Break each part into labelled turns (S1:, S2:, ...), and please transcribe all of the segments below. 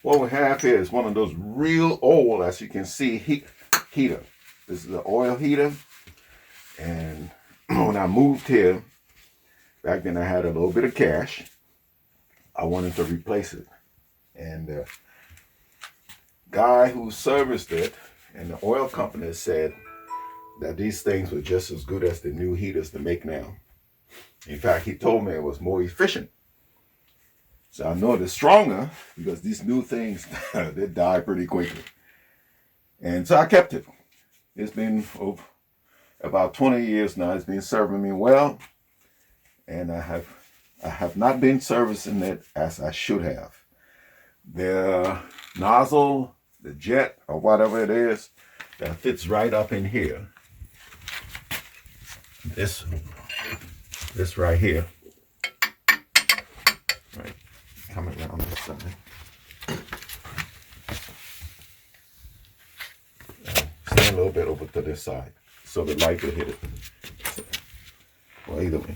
S1: What we have here is one of those real old, as you can see, heater. This is the oil heater. And when I moved here, back then I had a little bit of cash. I wanted to replace it. And the guy who serviced it and the oil company said that these things were just as good as the new heaters to make now. In fact, he told me it was more efficient. So I know they're stronger because these new things, they die pretty quickly. And so I kept it. It's been about 20 years now. It's been serving me well. And I have not been servicing it as I should have. The nozzle, the jet, or whatever it is, that fits right up in here. This right here. Right. Coming around this side. Stand a little bit over to this side so the light will hit it. Well, either way.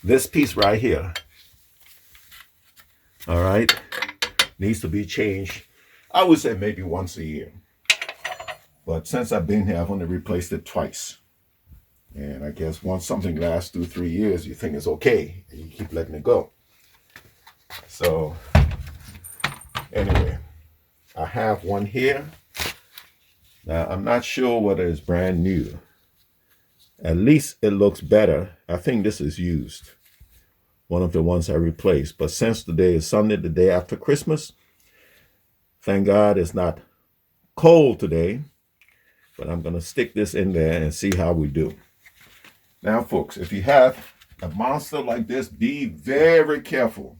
S1: This piece right here, all right, needs to be changed. I would say maybe once a year. But since I've been here, I've only replaced it twice. And I guess once something lasts 2-3 years, you think it's okay, and you keep letting it go. So anyway, I have one here. Now, I'm not sure whether it's brand new. At least it looks better. I think this is used. One of the ones I replaced. But since today is Sunday, the day after Christmas, thank God it's not cold today. But I'm going to stick this in there and see how we do. Now, folks, if you have a monster like this, be very careful.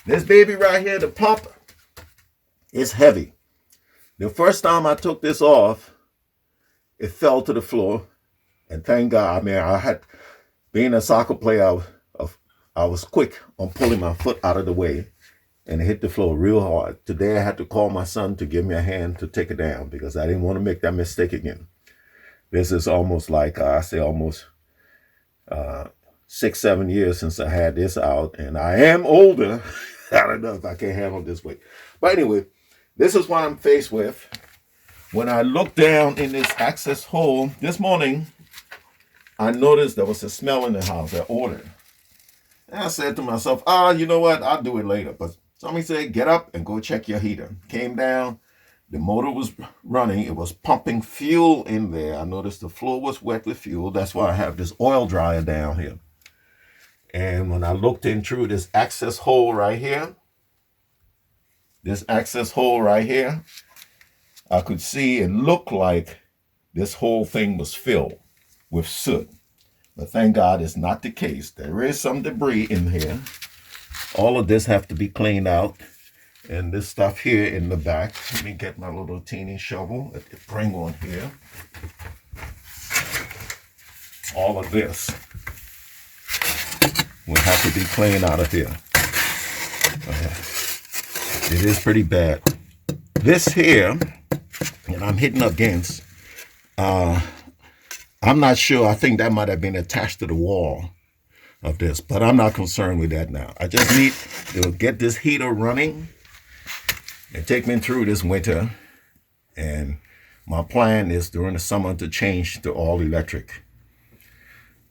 S1: This baby right here, the pump, is heavy. The first time I took this off, it fell to the floor. And thank God, I mean, being a soccer player, I was quick on pulling my foot out of the way and it hit the floor real hard. Today I had to call my son to give me a hand to take it down because I didn't want to make that mistake again. This is almost like, I say almost 6-7 years since I had this out, and I am older. I don't know if I can handle this weight. But anyway, this is what I'm faced with. When I look down in this access hole this morning, I noticed there was a smell in the house. I ordered. And I said to myself, you know what? I'll do it later. But somebody said, get up and go check your heater. Came down. The motor was running. It was pumping fuel in there. I noticed the floor was wet with fuel. That's why I have this oil dryer down here. And when I looked in through this access hole right here, I could see it looked like this whole thing was filled with soot. But thank God it's not the case. There is some debris in here. All of this have to be cleaned out. And this stuff here in the back, let me get my little teeny shovel. Let me bring one here. All of this will have to be cleaned out of here. It is pretty bad. This here, and I'm hitting against, I'm not sure. I think that might have been attached to the wall of this, but I'm not concerned with that now. I just need to get this heater running and take me through this winter. And my plan is during the summer to change to all electric.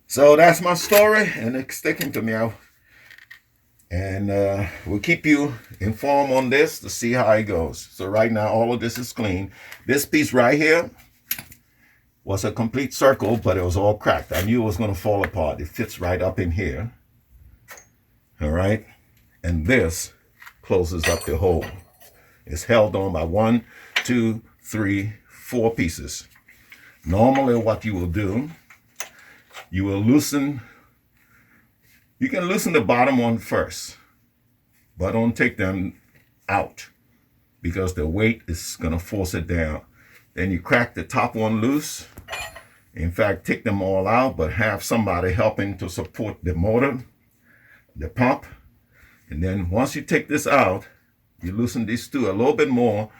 S1: So that's my story, and it's sticking to me. And we'll keep you informed on this to see how it goes. So right now, all of this is clean. This piece right here was a complete circle, but it was all cracked. I knew it was going to fall apart. It fits right up in here. All right. And this closes up the hole. It's held on by 1, 2, 3, 4 pieces. Normally what you will do, you will loosen, you can loosen the bottom one first, but don't take them out because the weight is going to force it down. Then you crack the top one loose. In fact, take them all out, but have somebody helping to support the motor, the pump. And then once you take this out, you loosen these two a little bit more,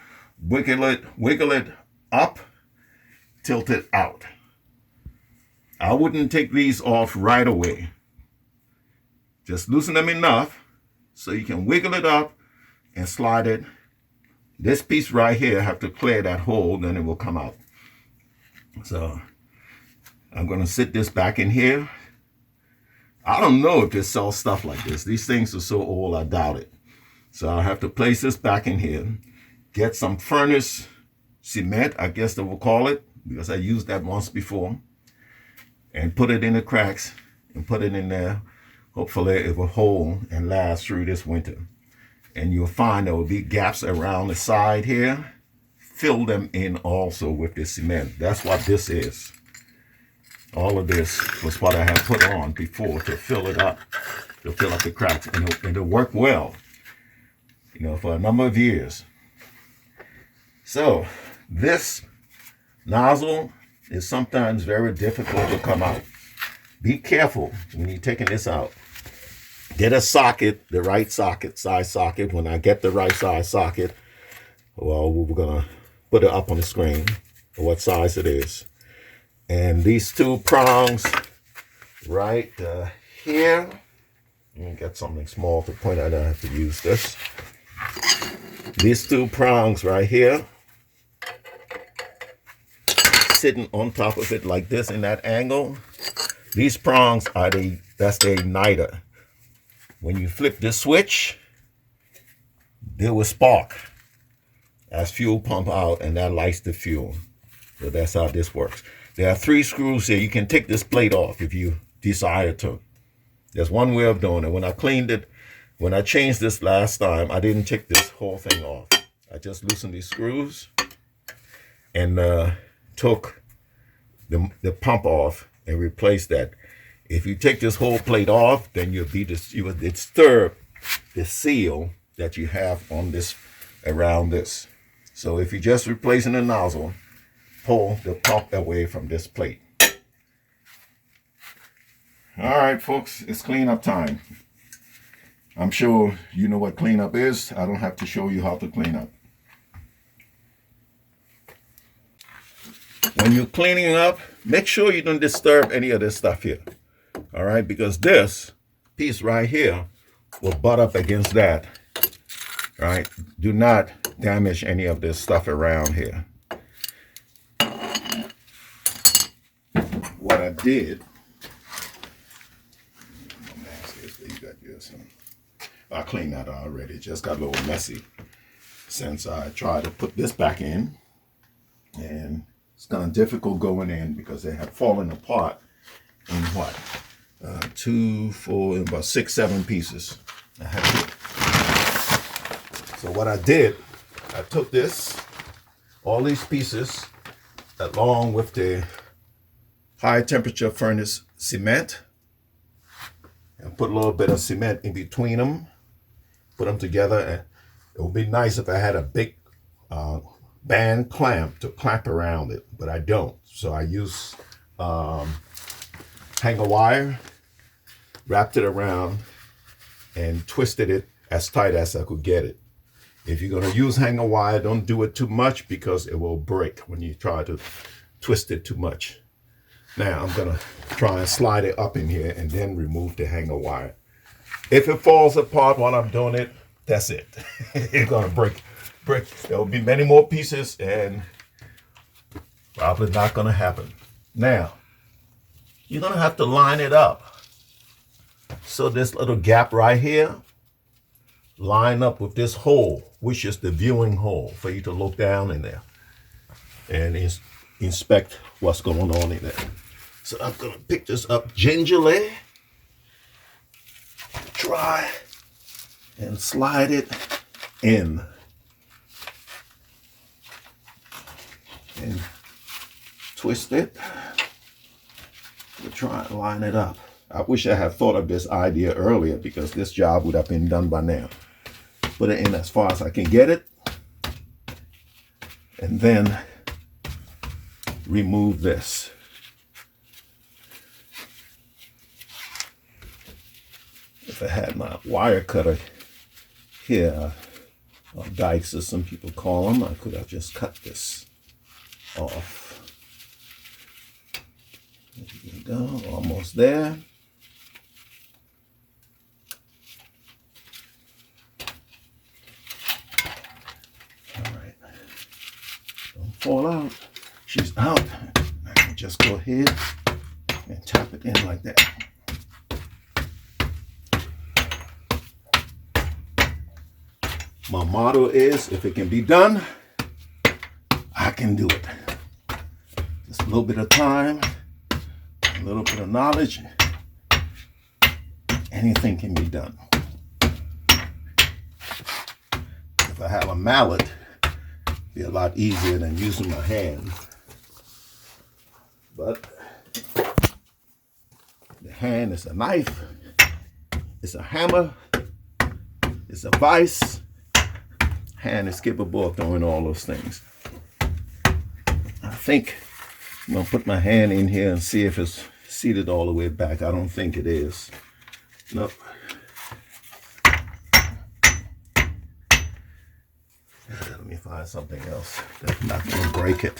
S1: wiggle it up, tilt it out. I wouldn't take these off right away. Just loosen them enough so you can wiggle it up and slide it This piece right here, I have to clear that hole, then it will come out. So I'm going to sit this back in here. I don't know if they sell stuff like this. These things are so old, I doubt it. So I'll have to place this back in here, get some furnace cement, I guess they will call it, because I used that once before, and put it in the cracks and put it in there. Hopefully it will hold and last through this winter. And you'll find there will be gaps around the side here. Fill them in also with the cement. That's what this is. All of this was what I had put on before to fill it up, to fill up the cracks, and it'll work well, you know, for a number of years. So this nozzle is sometimes very difficult to come out. Be careful when you're taking this out. Get a socket, the right socket, size socket. When I get the right size socket, well, we're gonna put it up on the screen, what size it is. And these two prongs right here. Let me get something small to point out. I don't have to use this. These two prongs right here, sitting on top of it like this in that angle. These prongs are that's the igniter. When you flip this switch, they will spark as fuel pump out, and that lights the fuel. So that's how this works. There are 3 screws here. You can take this plate off if you desire to. There's one way of doing it. When I cleaned it, when I changed this last time, I didn't take this whole thing off. I just loosened these screws and took the pump off and replaced that. If you take this whole plate off, then you would disturb the seal that you have on this, around this. So if you're just replacing the nozzle, pull the pump away from this plate. All right, folks, it's cleanup time. I'm sure you know what cleanup is. I don't have to show you how to clean up. When you're cleaning up, make sure you don't disturb any of this stuff here. All right, because this piece right here will butt up against that. All right, do not damage any of this stuff around here. What I did, I cleaned that already. It just got a little messy since I tried to put this back in, and it's kind of difficult going in because they have fallen apart in what? 2, 4, about 6, 7 pieces. So what I did, I took this, all these pieces, along with the high temperature furnace cement, and put a little bit of cement in between them, put them together. And it would be nice if I had a big band clamp to clamp around it, but I don't. So I use hanger wire, wrapped it around, and twisted it as tight as I could get it. If you're going to use hanger wire, don't do it too much because it will break when you try to twist it too much. Now I'm going to try and slide it up in here and then remove the hanger wire. If it falls apart while I'm doing it, that's it. It's going to break. There will be many more pieces and probably not going to happen. Now, you're going to have to line it up. So this little gap right here, line up with this hole, which is the viewing hole for you to look down in there and inspect what's going on in there. So I'm going to pick this up gingerly, try and slide it in. And twist it to try and line it up. I wish I had thought of this idea earlier because this job would have been done by now. Put it in as far as I can get it. And then remove this. If I had my wire cutter here, or dikes as some people call them, I could have just cut this off. There you go, almost there. All fall out. She's out. I can just go ahead and tap it in like that. My motto is, if it can be done, I can do it. Just a little bit of time, a little bit of knowledge, anything can be done. If I have a mallet, it'd be a lot easier than using my hand. But the hand is a knife, it's a hammer, it's a vice. Hand is capable of doing all those things. I think I'm gonna put my hand in here and see if it's seated all the way back. I don't think it is. Nope. Let me find something else that's not gonna break it.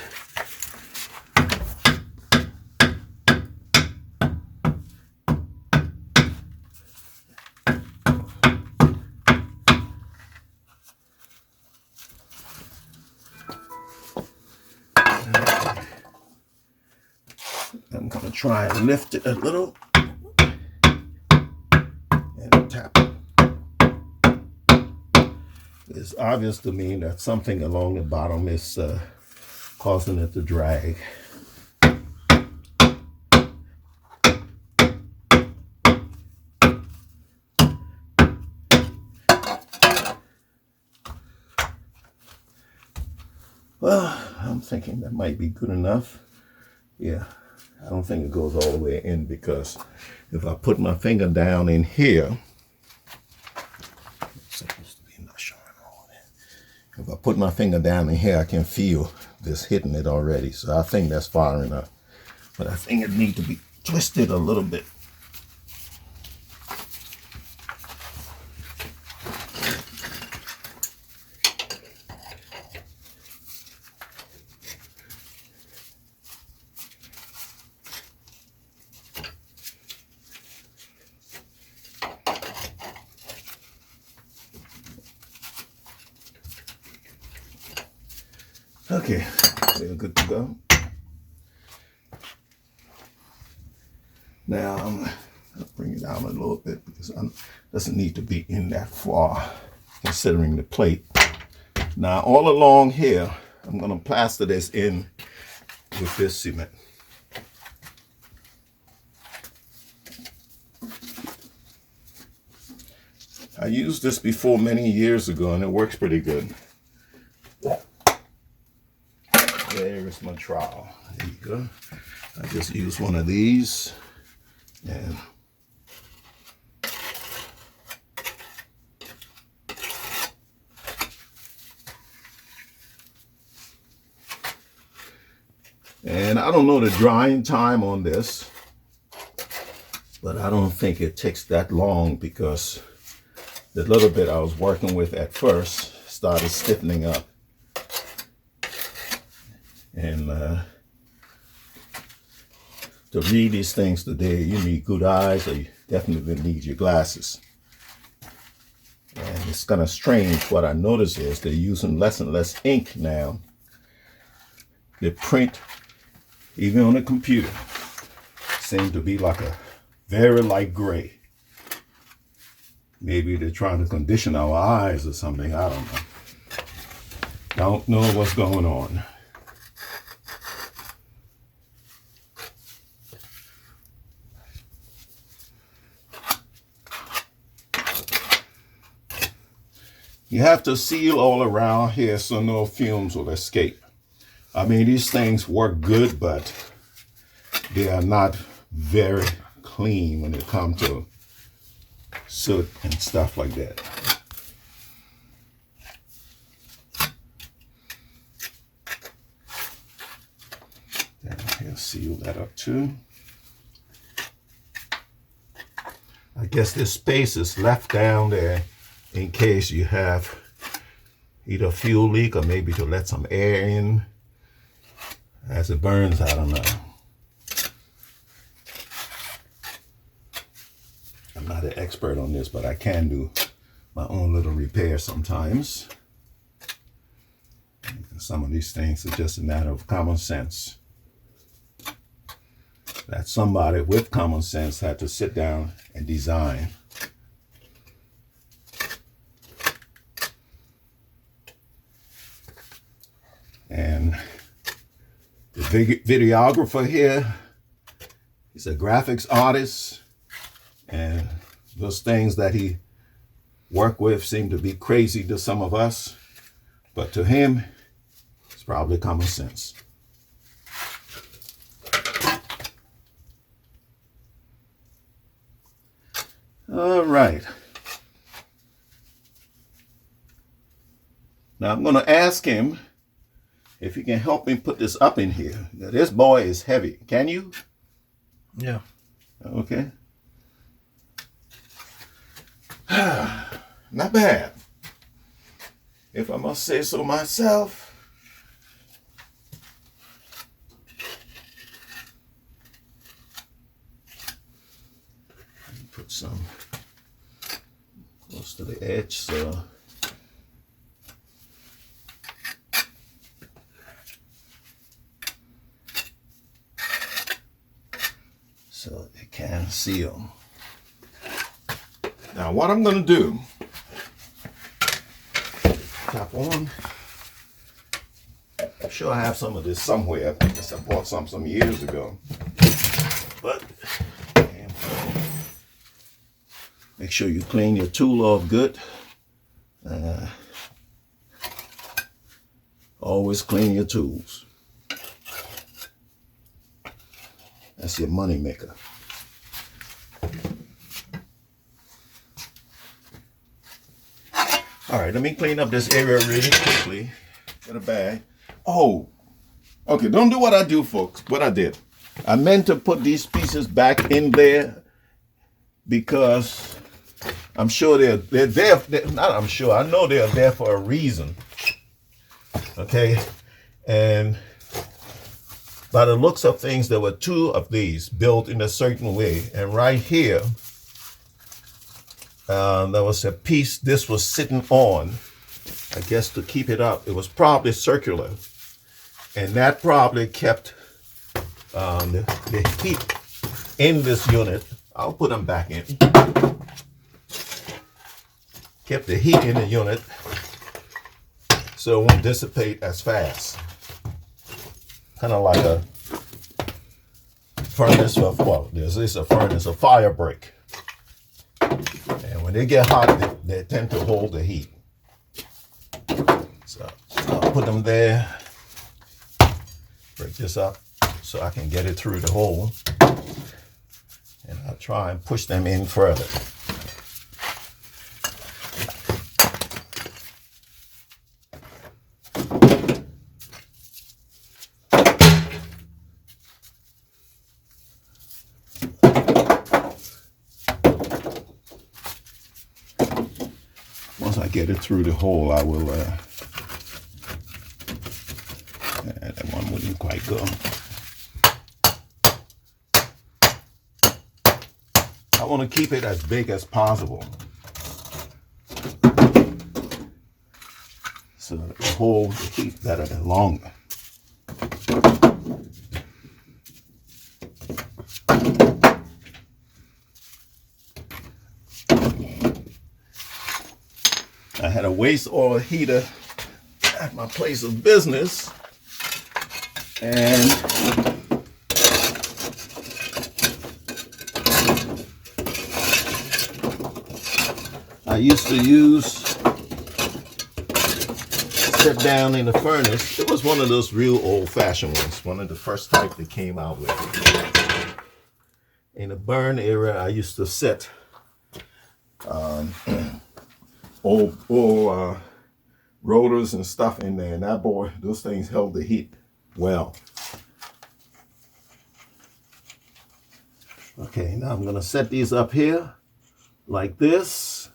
S1: I'm gonna try and lift it a little and tap it. It's obvious to me that something along the bottom is causing it to drag. Well, I'm thinking that might be good enough. Yeah, I don't think it goes all the way in, because if I put my finger down in here, it's supposed to be not showing all that. If I put my finger down in here, I can feel this hitting it already. So I think that's far enough. But I think it needs to be twisted a little bit. Okay, we're good to go. Now I'm gonna bring it down a little bit, because it doesn't need to be in that far, considering the plate. Now all along here, I'm gonna plaster this in with this cement. I used this before many years ago, and it works pretty good. There is my trowel. There you go. I just use one of these, and I don't know the drying time on this, but I don't think it takes that long, because the little bit I was working with at first started stiffening up. And to read these things today, you need good eyes, or you definitely need your glasses. And it's kind of strange. What I notice is they're using less and less ink now. The print, even on the computer, seems to be like a very light gray. Maybe they're trying to condition our eyes or something. I don't know. Don't know what's going on. You have to seal all around here so no fumes will escape. I mean, these things work good, but they are not very clean when it comes to soot and stuff like that. Then I'll seal that up too. I guess this space is left down there in case you have either a fuel leak, or maybe to let some air in as it burns. I don't know. I'm not an expert on this, but I can do my own little repair sometimes. Some of these things are just a matter of common sense. That somebody with common sense had to sit down and design. And the videographer here, he's a graphics artist, and those things that he worked with seem to be crazy to some of us, but to him, it's probably common sense. All right. Now I'm going to ask him if he can help me put this up in here. Now, this boy is heavy. Can you?
S2: Yeah.
S1: Okay. Not bad, if I must say so myself. Put some close to the edge, so it can seal. Now what I'm going to do, tap on. I'm sure I have some of this somewhere. I guess I bought some years ago. But make sure you clean your tool off good. Always clean your tools. That's your money maker. All right, let me clean up this area really quickly. Get a bag. Oh, okay, don't do what I do, folks. What I did. I meant to put these pieces back in there because I'm sure they're there. I'm sure. I know they're there for a reason. Okay, and by the looks of things, there were two of these built in a certain way, and right here, there was a piece this was sitting on, I guess to keep it up. It was probably circular, and that probably kept the heat in this unit. I'll put them back in. Kept the heat in the unit so it won't dissipate as fast. Kind of like a furnace for, well, this is a furnace, a fire break. And when they get hot, they tend to hold the heat. So I'll put them there, break this up so I can get it through the hole. And I'll try and push them in further. Once I get it through the hole, I will, that one wouldn't quite go. I want to keep it as big as possible, so that it will hold the heat better than longer. I had a waste oil heater at my place of business, and I used to sit down in the furnace. It was one of those real old-fashioned ones, one of the first type they came out with. In the burn era, I used to sit old rotors and stuff in there, and that boy, those things held the heat well. Okay, now I'm gonna set these up here like this.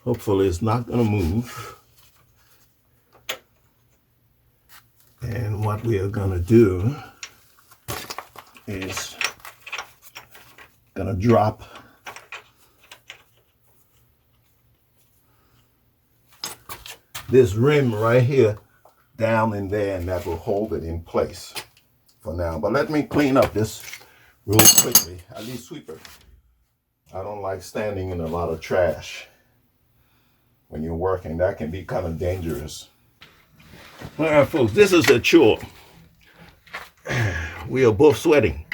S1: Hopefully it's not gonna move. And what we are gonna do is gonna drop this rim right here down in there, and that will hold it in place for now. But let me clean up this real quickly. At least sweep it. I don't like standing in a lot of trash when you're working. That can be kind of dangerous. All right, folks, this is a chore. We are both sweating.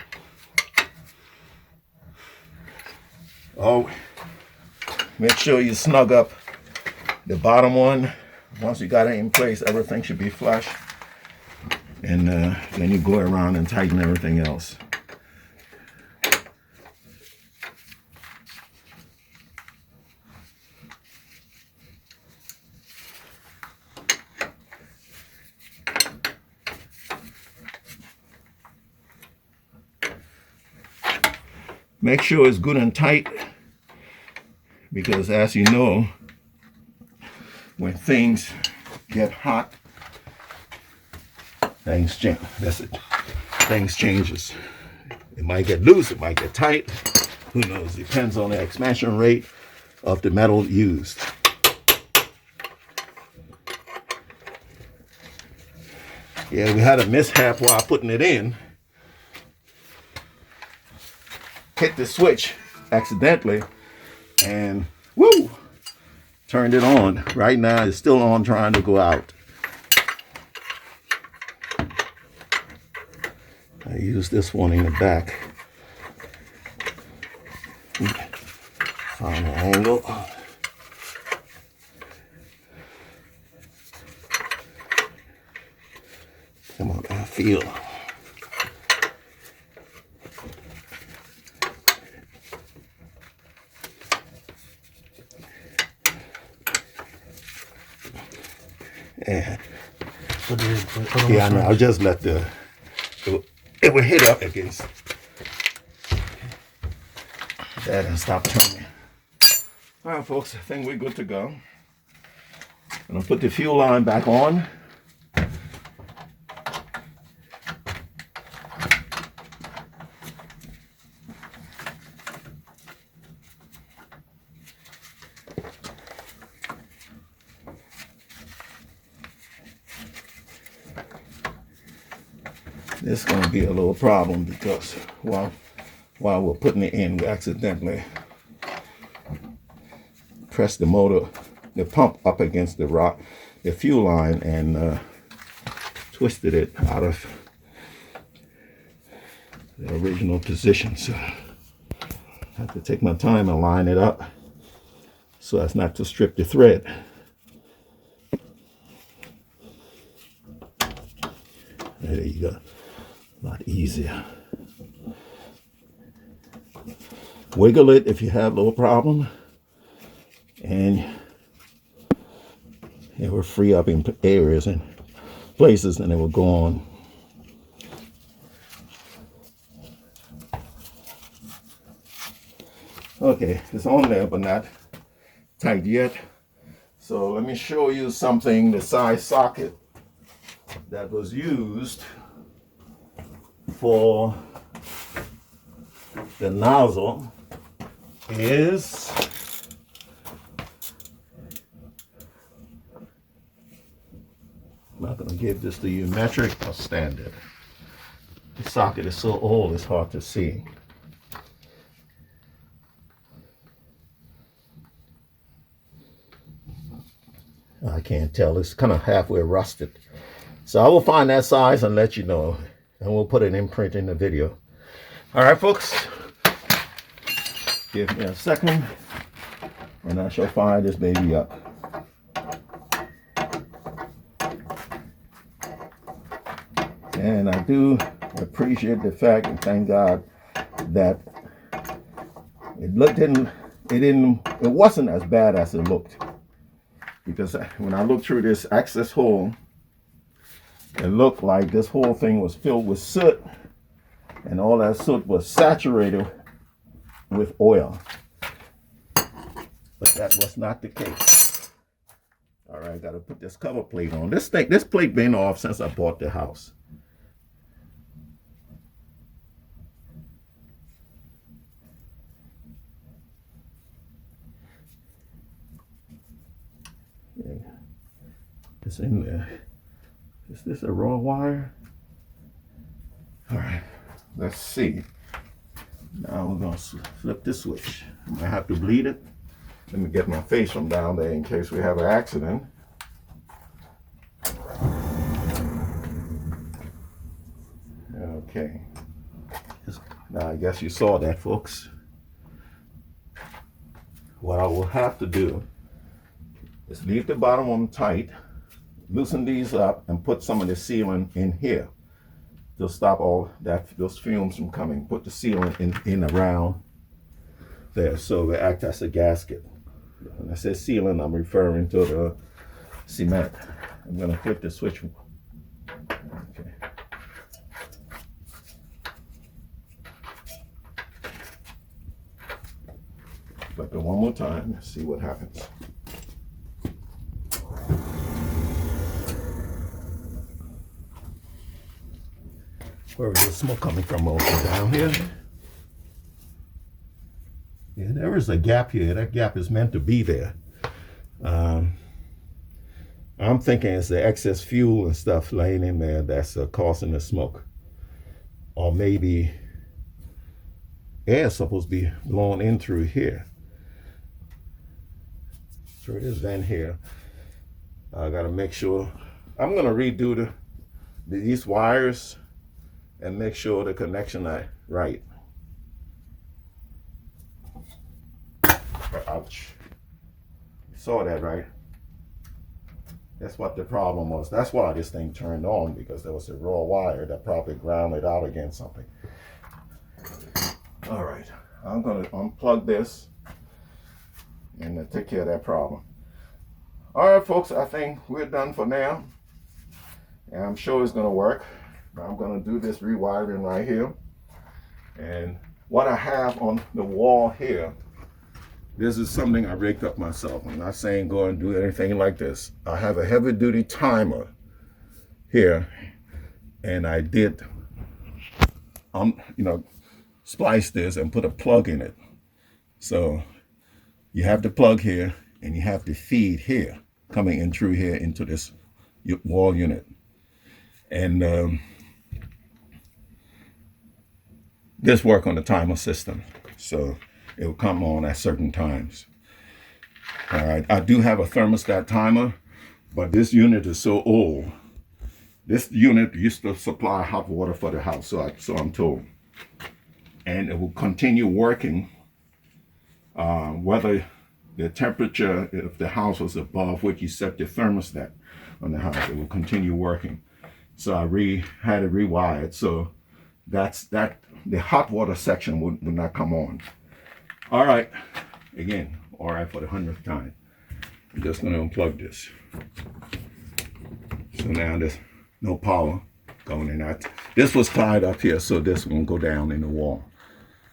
S1: Oh, make sure you snug up the bottom one. Once you got it in place, everything should be flush. And then you go around and tighten everything else. Make sure it's good and tight, because as you know, when things get hot, things change. That's it. Things changes. It might get loose, it might get tight. Who knows? Depends on the expansion rate of the metal used. Yeah, we had a mishap while putting it in. Hit the switch accidentally and woo, turned it on. Right now it's still on, trying to go out. I use this one in the back. Find an angle. Come on, I feel. Yeah, I know. I'll just let it will hit up against that and stop turning. All right, folks, I think we're good to go. I'm gonna put the fuel line back on. This is going to be a little problem because while we're putting it in, we accidentally pressed the pump up against the fuel line, and twisted it out of the original position. So I have to take my time and line it up so as not to strip the thread. There you go. A lot easier. Wiggle it if you have a little problem, and it will free up in areas and places, and it will go on. Okay, it's on there but not tight yet. So let me show you something. The size socket that was used for the nozzle is I'm not going to give this to you metric or standard. The socket is so old it's hard to see. I can't tell. It's kind of halfway rusted. So I will find that size and let you know, and we'll put an imprint in the video. All right, folks. Give me a second, and I shall fire this baby up. And I do appreciate the fact, and thank God, that it wasn't as bad as it looked. Because when I looked through this access hole, it looked like this whole thing was filled with soot, and all that soot was saturated with oil. But that was not the case. All right, got to put this cover plate on. This plate been off since I bought the house. It's in there. Is this a raw wire? All right, let's see. Now we're gonna flip the switch. I might have to bleed it. Let me get my face from down there in case we have an accident. Okay. Now I guess you saw that, folks. What I will have to do is leave the bottom one tight, loosen these up, and put some of the sealant in here to stop all those fumes from coming. Put the sealant in around there so it acts as a gasket. When I say sealant, I'm referring to the cement. I'm going to flip the switch. Okay. Flip it one more time and see what happens. Where is the smoke coming from over down here? Yeah, there is a gap here. That gap is meant to be there. I'm thinking it's the excess fuel and stuff laying in there that's causing the smoke. Or maybe air is supposed to be blowing in through here. Through this vent here. I gotta make sure. I'm gonna redo these wires and make sure the connection is right. Ouch. You saw that, right? That's what the problem was. That's why this thing turned on, because there was a raw wire that probably grounded out against something. All right, I'm gonna unplug this and take care of that problem. All right, folks, I think we're done for now. And I'm sure it's gonna work. I'm gonna do this rewiring right here. And what I have on the wall here, this is something I rigged up myself. I'm not saying go and do anything like this. I have a heavy duty timer here, and I did, splice this and put a plug in it. So you have the plug here, and you have the feed here, coming in through here into this wall unit. And this work on the timer system, so it will come on at certain times. All right, I do have a thermostat timer, but this unit is so old. This unit used to supply hot water for the house, so I'm told, and it will continue working whether the temperature, if the house was above what you set the thermostat on the house, it will continue working. So I had it rewired, so the hot water section would not come on. All right, again, all right, for the 100th time. I'm just gonna unplug this. So now there's no power going in that. This was tied up here, so this won't go down in the wall.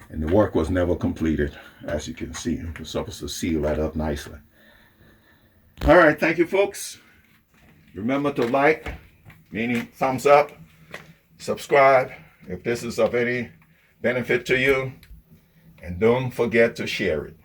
S1: And the work was never completed, as you can see. It was supposed to seal that up nicely. All right, thank you, folks. Remember to like, meaning thumbs up, subscribe if this is of any benefit to you, and don't forget to share it.